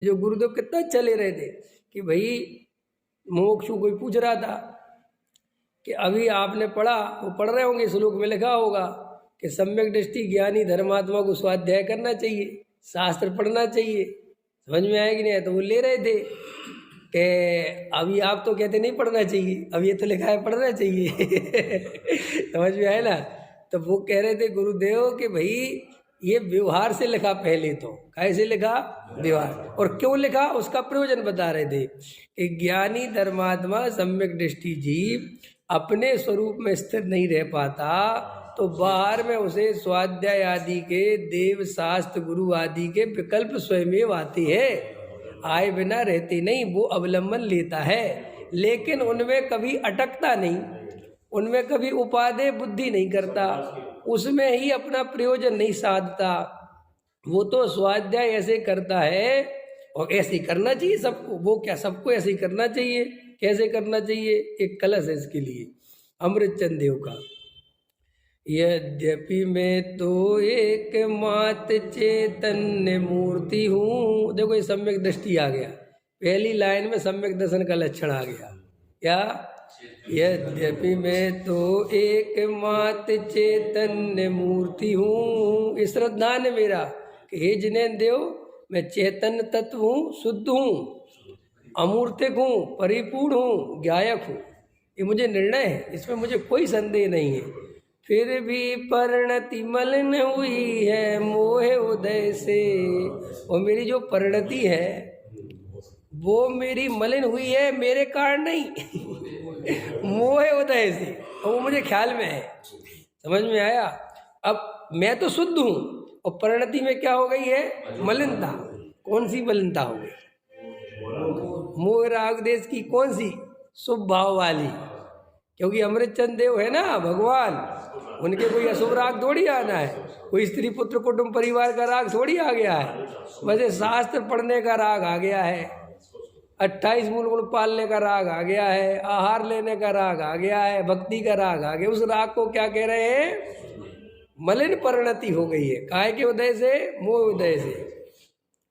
जो गुरुदेव कितना चले रहे थे कि भाई मोक्षु कोई पूछ रहा था कि अभी आपने पढ़ा, वो पढ़ रहे होंगे, श्लोक में लिखा होगा कि सम्यक दृष्टि ज्ञानी धर्मात्मा को स्वाध्याय करना चाहिए, शास्त्र पढ़ना चाहिए। समझ में आया कि नहीं? तो वो ले रहे थे कि अभी आप तो कहते नहीं पढ़ना चाहिए, अब ये तो लिखा है पढ़ना चाहिए। समझ में आया ना? तो वो कह रहे थे गुरुदेव कि भाई ये व्यवहार से लिखा, पहले तो कैसे लिखा? व्यवहार। और क्यों लिखा उसका प्रयोजन बता रहे थे कि ज्ञानी धर्मात्मा सम्यक दृष्टि जीव अपने स्वरूप में स्थिर नहीं रह पाता, तो बाहर में उसे स्वाध्याय आदि के देव शास्त्र गुरु आदि के विकल्प स्वयं आते हैं, आए बिना रहते नहीं, वो अवलंबन लेता है, लेकिन उनमें कभी अटकता नहीं, उनमें कभी उपादेय बुद्धि नहीं करता, उसमें ही अपना प्रयोजन नहीं साधता। वो तो स्वाध्याय ऐसे करता है, और ऐसे करना चाहिए सबको। वो क्या सबको ऐसे करना चाहिए? कैसे करना चाहिए? एक कलश है इसके लिए, अमृतचंद देव का। यद्यपि मैं तो एक मात चैतन्य मूर्ति हूँ। देखो ये सम्यक दृष्टि आ गया, पहली लाइन में सम्यक दर्शन का लक्षण आ गया। क्या? यद्यपि मैं तो एक मात चैतन्य मूर्ति हूँ। श्रद्धा ने मेरा कि हे जिनेन्द्र देव, मैं चैतन्य तत्व हूँ, शुद्ध हूँ, अमूर्तिक हूँ, परिपूर्ण हूँ, ज्ञायक हूँ। ये मुझे निर्णय है, इसमें मुझे कोई संदेह नहीं है। फिर भी परिणति मलिन हुई है मोह उदय से। और मेरी जो परिणति है वो मेरी मलिन हुई है मेरे कारण नहीं, मोह उदय से, और वो मुझे ख्याल में है। समझ में आया? अब मैं तो शुद्ध हूँ और परिणति में क्या हो गई है? मलिनता। कौन सी मलिनता हो गई? मोह राग देश की कौन सी? शुभ भाव वाली। क्योंकि अमृतचंद देव है ना भगवान, उनके कोई अशुभ राग थोड़ी आना है, कोई स्त्री पुत्र कुटुंब परिवार का राग थोड़ी आ गया है, वैसे शास्त्र पढ़ने का राग आ गया है, 28 मूल गुण पालने का राग आ गया है, आहार लेने का राग आ गया है, भक्ति का राग आ गया। उस राग को क्या कह रहे हैं? मलिन परिणति हो गई है। काय के उदय से? मोह उदय से।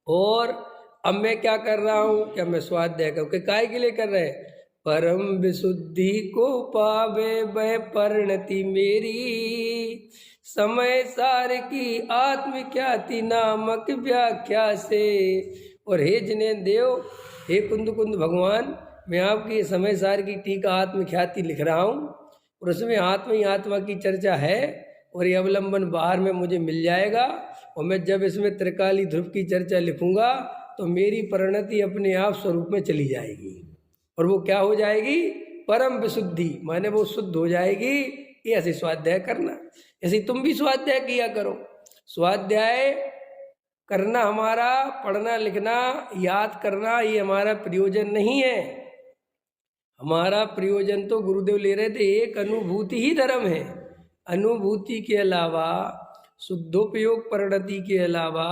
और अब मैं क्या कर रहा हूँ? क्या मैं स्वाध्याय करके काय के लिए कर रहे हैं? परम विशुद्धि को पावे वह परिणति मेरी, समय सार की आत्मख्याति नामक व्याख्या से। और हे जिनेन्द्र देव, हे कुंद कुंद भगवान, मैं आपकी समय सार की टीका आत्मख्याति लिख रहा हूँ, और उसमें आत्मा ही आत्मा की चर्चा है, और ये अवलंबन बाहर में मुझे मिल जाएगा। और मैं जब इसमें त्रिकाली ध्रुव की चर्चा लिखूंगा तो मेरी परिणति अपने आप स्वरूप में चली जाएगी, और वो क्या हो जाएगी? परम विशुद्धि, माने वो शुद्ध हो जाएगी। ये ऐसे स्वाध्याय करना, ऐसे तुम भी स्वाध्याय किया करो। स्वाध्याय करना हमारा, पढ़ना लिखना याद करना, ये हमारा प्रयोजन नहीं है। हमारा प्रयोजन तो गुरुदेव ले रहे थे, एक अनुभूति ही धर्म है। अनुभूति के अलावा, शुद्धोपयोग परिणति के अलावा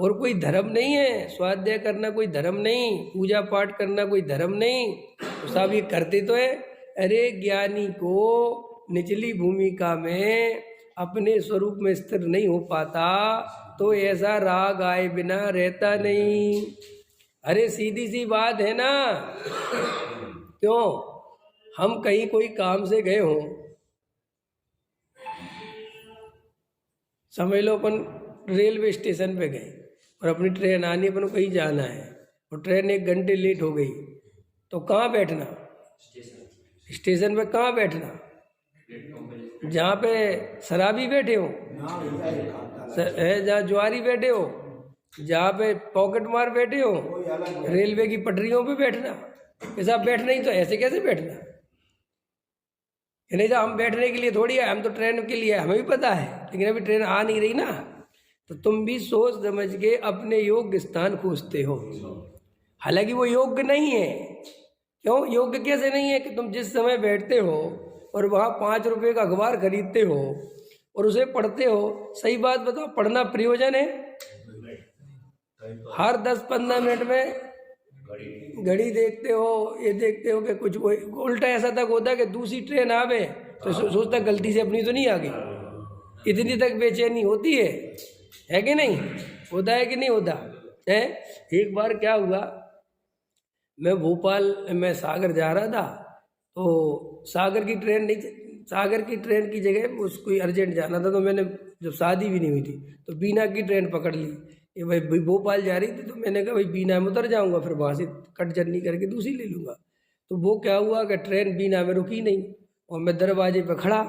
और कोई धर्म नहीं है। स्वाध्याय करना कोई धर्म नहीं, पूजा पाठ करना कोई धर्म नहीं। तो सब ये करते तो है। अरे ज्ञानी को निचली भूमिका में अपने स्वरूप में स्थिर नहीं हो पाता, तो ऐसा राग आए बिना रहता नहीं। अरे सीधी सी बात है ना। क्यों? हम कहीं कोई काम से गए हों, समझ लो अपन रेलवे स्टेशन पे गए और अपनी ट्रेन आनी, अपन को कहीं जाना है, और ट्रेन 1 घंटे लेट हो गई, तो कहाँ बैठना? स्टेशन पे कहाँ बैठना? जहाँ पे शराबी बैठे हो, जहाँ जुआरी बैठे हो, जहाँ पे पॉकेट मार बैठे हो, रेलवे की पटरियों पे बैठना। ऐसा बैठना ही तो, ऐसे कैसे बैठना? नहीं, हम बैठने के लिए थोड़ी है, हम तो ट्रेन के लिए, हमें भी पता है, लेकिन अभी ट्रेन आ नहीं रही ना। तो तुम भी सोच समझ के अपने योग्य स्थान खोजते हो, हालांकि वो योग्य नहीं है। क्यों योग्य कैसे नहीं है? कि तुम जिस समय बैठते हो और वहाँ 5 रुपये का अखबार खरीदते हो और उसे पढ़ते हो, सही बात बताओ, पढ़ना प्रयोजन है? हर 10-15 मिनट में घड़ी देखते हो, ये देखते हो कि कुछ उल्टा ऐसा तक होता है कि दूसरी ट्रेन आवे तो सोचता गलती से अपनी तो नहीं आ गई। इतनी तक बेचैनी होती है कि नहीं? होता है कि नहीं होता? है। एक बार क्या हुआ, मैं भोपाल में सागर जा रहा था, तो सागर की ट्रेन की जगह उसको कोई अर्जेंट जाना था, तो मैंने, जब शादी भी नहीं हुई थी, तो बीना की ट्रेन पकड़ ली। ये भाई भोपाल जा रही थी, तो मैंने कहा भाई बीना में उतर जाऊंगा, फिर वहाँ से कट जर्नी करके दूसरी ले लूँगा। तो वो क्या हुआ कि ट्रेन बीना में रुकी नहीं, और मैं दरवाजे पर खड़ा,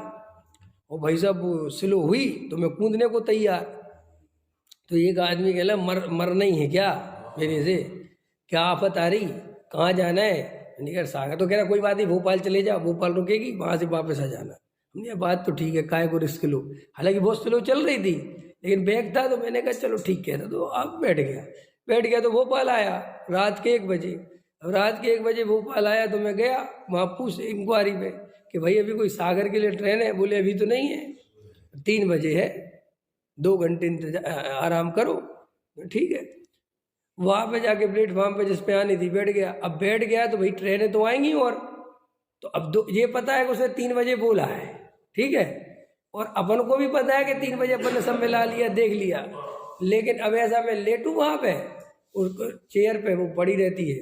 और भाई साहब वो स्लो हुई तो मैं कूदने को तैयार। तो एक आदमी कहला मरना ही है क्या मेरे से, क्या आफत आ रही, कहाँ जाना है? मैंने कहा सागर। तो कह रहा कोई बात नहीं, भोपाल चले जाओ, भोपाल रुकेगी, वहाँ से वापस आ जाना। हमने कहा बात तो ठीक है, काहे को रिस्क लो। हालांकि बहुत स्लो चल रही थी, लेकिन बैग था, तो मैंने कहा चलो ठीक है। तो अब बैठ गया तो भोपाल आया रात के 1 बजे। अब रात के 1 बजे भोपाल आया, तो मैं गया वहाँ पूछ इंक्वायरी पे कि भाई अभी कोई सागर के लिए ट्रेन है? बोले अभी तो नहीं है, 3 बजे है, 2 घंटे आराम करो। ठीक है, वहाँ पे जाके प्लेटफॉर्म पे जिस पे आनी थी बैठ गया। अब बैठ गया तो भाई ट्रेनें तो आएंगी, और तो अब ये पता है कि उसने 3 बजे बोला है, ठीक है, और अपन को भी पता है कि 3 बजे अपन ने सब मिला लिया, देख लिया। लेकिन अब ऐसा मैं लेटूँ वहाँ पे, उसको चेयर पे वो पड़ी रहती है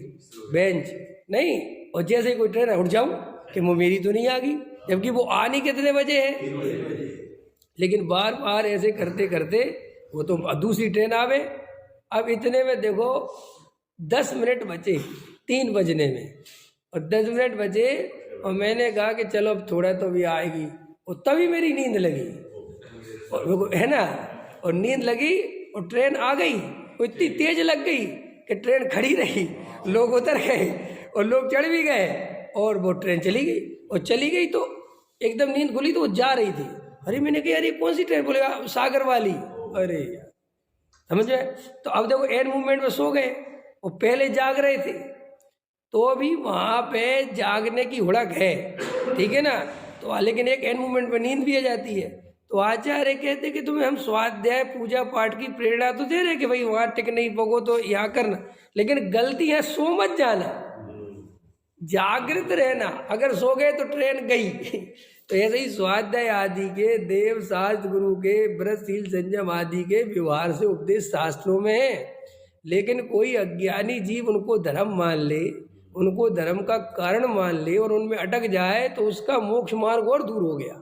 बेंच नहीं, और जैसे ही कोई ट्रेन है उठ जाऊँ कि वो मेरी तो नहीं आ गई, जबकि वो आनी कितने बजे है। लेकिन बार बार ऐसे करते करते वो तो दूसरी ट्रेन आवे। अब इतने में देखो 10 मिनट बचे 3 बजने में, और 10 मिनट बचे, और मैंने कहा कि चलो अब थोड़ा तो भी आएगी, और तभी मेरी नींद लगी, और है ना, और नींद लगी और ट्रेन आ गई, वो इतनी तेज लग गई कि ट्रेन खड़ी रही, लोग उतर गए और लोग चढ़ भी गए, और वो ट्रेन चली गई। और चली गई तो एकदम नींद खुली तो वो जा रही थी। अरे मैंने कहा अरे कौन सी ट्रेन? बोलेगा सागर वाली। अरे यार, समझ में? तो अब देखो एंड मूवमेंट में सो गए, वो पहले जाग रहे थे, तो भी वहाँ पे जागने की हुड़क है, ठीक है ना। तो लेकिन एक एंड मूवमेंट में नींद भी आ जाती है। तो आचार्य कहते कि तुम्हें हम स्वाध्याय पूजा पाठ की प्रेरणा तो दे रहे कि भाई वहाँ टिक नहीं पको तो यहाँ करना, लेकिन गलती है सो मत जाना, जागृत रहना। अगर सो गए तो ट्रेन गई। तो ऐसे ही स्वाध्याय आदि के, देव शास्त्र गुरु के, व्रतशील संयम आदि के व्यवहार से उपदेश शास्त्रों में है, लेकिन कोई अज्ञानी जीव उनको धर्म मान ले, उनको धर्म का कारण मान ले और उनमें अटक जाए, तो उसका मोक्ष मार्ग और दूर हो गया।